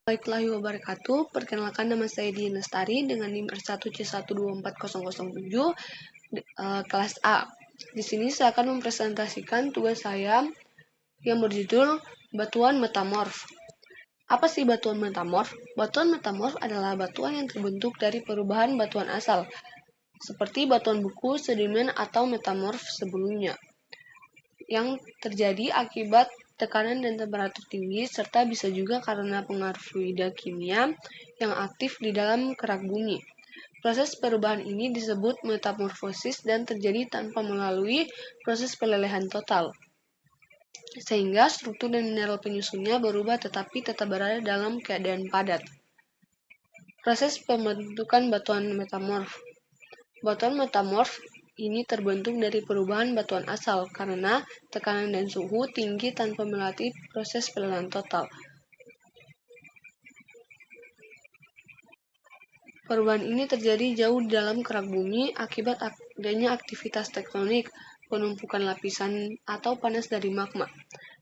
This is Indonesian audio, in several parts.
Assalamualaikum warahmatullahi wabarakatuh. Perkenalkan, nama saya Dian Lestari dengan NIM R1C124007 kelas A. Di sini saya akan mempresentasikan tugas saya yang berjudul batuan metamorf. Apa sih batuan metamorf? Batuan metamorf adalah batuan yang terbentuk dari perubahan batuan asal, seperti batuan beku, sedimen, atau metamorf sebelumnya, yang terjadi akibat tekanan dan temperatur tinggi, serta bisa juga karena pengaruh fluida kimia yang aktif di dalam kerak bumi. Proses perubahan ini disebut metamorfosis dan terjadi tanpa melalui proses pelelehan total, sehingga struktur dan mineral penyusunnya berubah tetapi tetap berada dalam keadaan padat. Proses pembentukan batuan metamorf. Batuan metamorf ini terbentuk dari perubahan batuan asal karena tekanan dan suhu tinggi tanpa melalui proses pelelehan total. Perubahan ini terjadi jauh di dalam kerak bumi akibat adanya aktivitas tektonik, penumpukan lapisan, atau panas dari magma.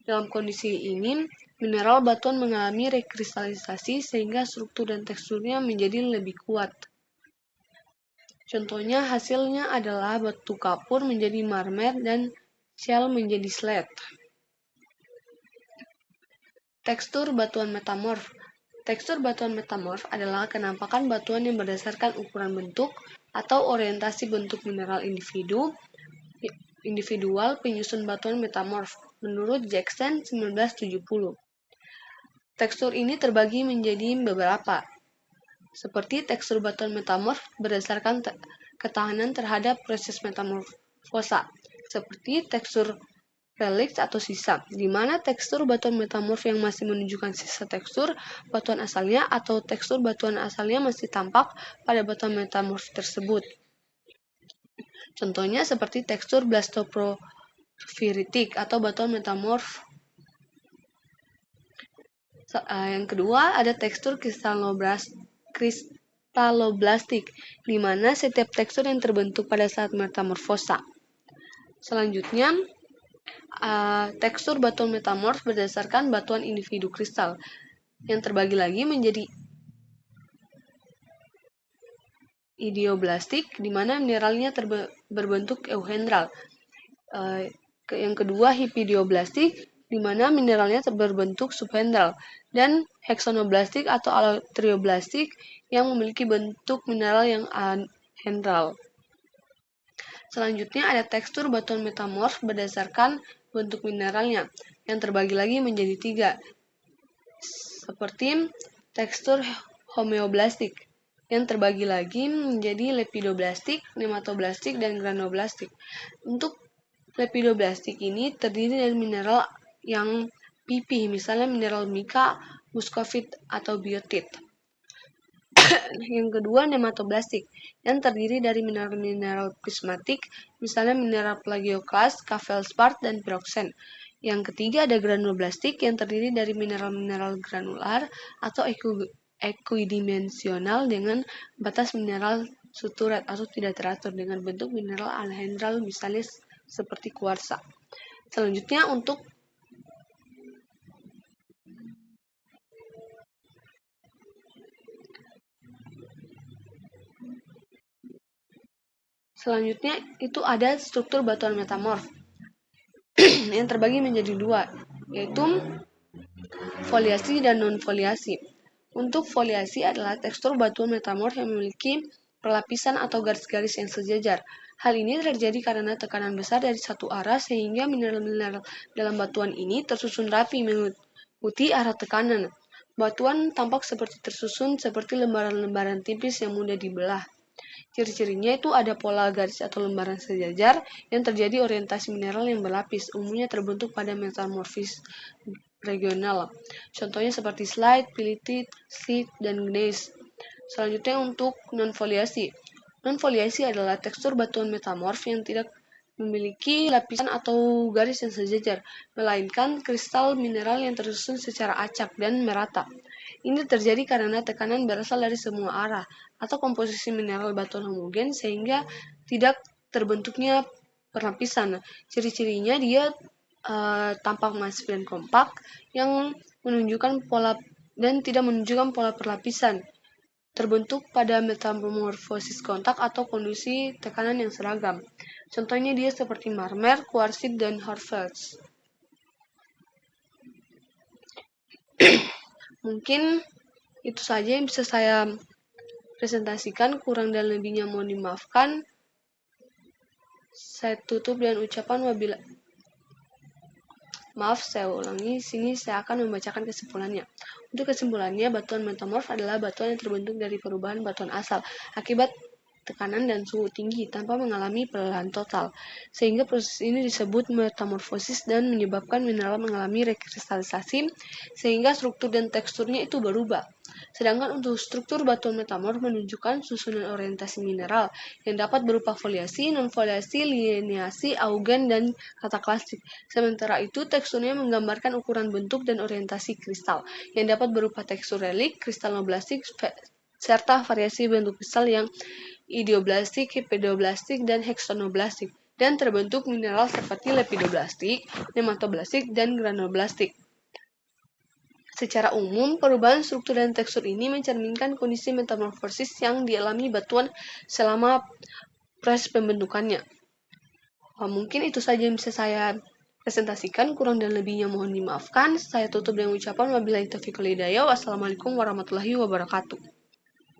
Dalam kondisi ini, mineral batuan mengalami rekristalisasi sehingga struktur dan teksturnya menjadi lebih kuat. Contohnya hasilnya adalah batu kapur menjadi marmer dan shell menjadi slate. Tekstur batuan metamorf. Tekstur batuan metamorf adalah kenampakan batuan yang berdasarkan ukuran bentuk atau orientasi bentuk mineral individual penyusun batuan metamorf menurut Jackson 1970. Tekstur ini terbagi menjadi beberapa, seperti tekstur batuan metamorf berdasarkan ketahanan terhadap proses metamorfosa, seperti tekstur reliks atau sisa, di mana tekstur batuan metamorf yang masih menunjukkan sisa tekstur batuan asalnya atau tekstur batuan asalnya masih tampak pada batuan metamorf tersebut. Contohnya seperti tekstur blastoporfirik atau batuan metamorf. Yang kedua ada tekstur kristaloblastik, di mana setiap tekstur yang terbentuk pada saat metamorfosa. Selanjutnya, tekstur batuan metamorf berdasarkan batuan individu kristal, yang terbagi lagi menjadi idioblastik, di mana mineralnya berbentuk euhedral. Yang kedua, hipidioblastik, di mana mineralnya berbentuk subhedral, dan hexanoblastik atau allotrioblastik yang memiliki bentuk mineral yang anhedral. Selanjutnya ada tekstur batuan metamorf berdasarkan bentuk mineralnya, yang terbagi lagi menjadi 3, seperti tekstur homeoblastik, yang terbagi lagi menjadi lepidoblastik, nematoblastik, dan granoblastik. Untuk lepidoblastik ini terdiri dari mineral yang pipih, misalnya mineral mika, muskovit, atau biotit. Yang kedua, nematoblastik, yang terdiri dari mineral-mineral prismatik, misalnya mineral plagioklas, feldspar, dan piroxen. Yang ketiga ada granuloblastik, yang terdiri dari mineral-mineral granular atau ekuidimensional dengan batas mineral suturat atau tidak teratur dengan bentuk mineral anhedral, misalnya seperti kuarsa. Selanjutnya untuk itu ada struktur batuan metamorf yang terbagi menjadi 2, yaitu foliasi dan non-foliasi. Untuk foliasi adalah tekstur batuan metamorf yang memiliki perlapisan atau garis-garis yang sejajar. Hal ini terjadi karena tekanan besar dari satu arah sehingga mineral-mineral dalam batuan ini tersusun rapi mengikuti arah tekanan. Batuan tampak seperti tersusun seperti lembaran-lembaran tipis yang mudah dibelah. Ciri-cirinya itu ada pola garis atau lembaran sejajar yang terjadi orientasi mineral yang berlapis, umumnya terbentuk pada metamorfis regional. Contohnya seperti slide, pilitit, slate, dan gneiss. Selanjutnya untuk non-foliasi. Non-foliasi adalah tekstur batuan metamorf yang tidak memiliki lapisan atau garis yang sejajar, melainkan kristal mineral yang tersusun secara acak dan merata. Ini terjadi karena tekanan berasal dari semua arah atau komposisi mineral batuan homogen sehingga tidak terbentuknya perlapisan. Ciri-cirinya dia tampak masif dan kompak yang menunjukkan pola dan tidak menunjukkan pola perlapisan, terbentuk pada metamorfosis kontak atau kondisi tekanan yang seragam. Contohnya dia seperti marmer, kuarsit, dan hornfels. Mungkin itu saja yang bisa saya presentasikan, kurang dan lebihnya mohon dimaafkan. Saya tutup dengan ucapan wabila. Maaf, saya ulangi. Sini saya akan membacakan kesimpulannya. Untuk kesimpulannya, batuan metamorf adalah batuan yang terbentuk dari perubahan batuan asal akibat tekanan dan suhu tinggi tanpa mengalami pelelahan total, sehingga proses ini disebut metamorfosis dan menyebabkan mineral mengalami rekristalisasi sehingga struktur dan teksturnya itu berubah. Sedangkan untuk struktur batuan metamorf menunjukkan susunan orientasi mineral yang dapat berupa foliasi, non-foliasi, lineasi, augen, dan kataklastik. Sementara itu, teksturnya menggambarkan ukuran bentuk dan orientasi kristal yang dapat berupa tekstur relik, kristaloblastik, serta variasi bentuk kristal yang idioblastik, pedoblastik, dan hexanoblastik, dan terbentuk mineral seperti lepidoblastik, nematoblastik, dan granoblastik. Secara umum, perubahan struktur dan tekstur ini mencerminkan kondisi metamorfosis yang dialami batuan selama proses pembentukannya. Mungkin itu saja yang bisa saya presentasikan, kurang dan lebihnya mohon dimaafkan. Saya tutup dengan ucapan wabillahi taufiq wal hidayah. Wassalamualaikum warahmatullahi wabarakatuh.